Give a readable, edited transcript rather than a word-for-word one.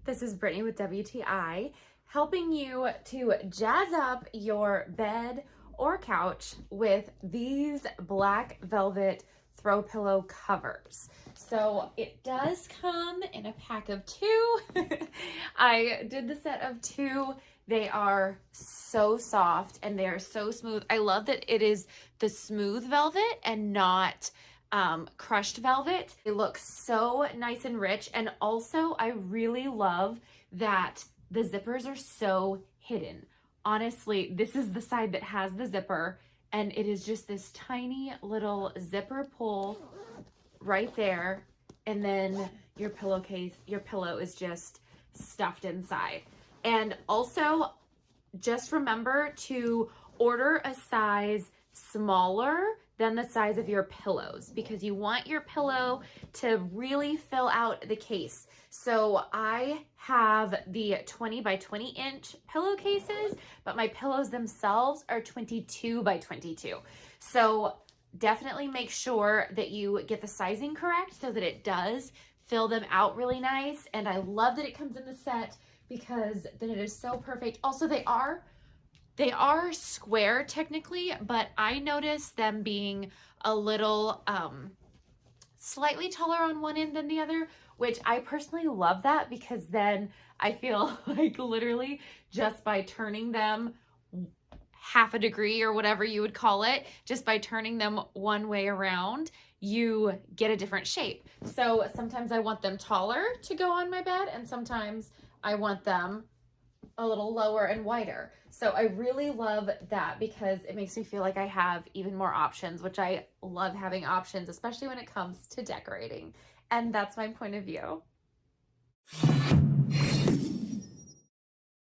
This is Brittany with WTI, helping you to jazz up your bed or couch with these black velvet throw pillow covers. So it does come in a pack of 2. I did the set of 2. They are so soft and they are so smooth. I love that it is the smooth velvet and not crushed velvet. It looks so nice and rich. And also I really love that the zippers are so hidden. Honestly, this is the side that has the zipper, and it is just this tiny little zipper pull right there. And then your pillowcase, your pillow is just stuffed inside. And also just remember to order a size smaller than the size of your pillows, because you want your pillow to really fill out the case. So I have the 20 by 20 inch pillowcases, but my pillows themselves are 22 by 22. So definitely make sure that you get the sizing correct so that it does fill them out really nice. And I love that it comes in the set because then it is so perfect. Also, they are square technically, but I noticed them being a little slightly taller on one end than the other, which I personally love that, because then I feel like literally just by turning them half a degree or whatever you would call it, just by turning them one way around, you get a different shape. So sometimes I want them taller to go on my bed, and sometimes I want them a little lower and wider. So I really love that because it makes me feel like I have even more options, which I love having options, especially when it comes to decorating. And that's my point of view.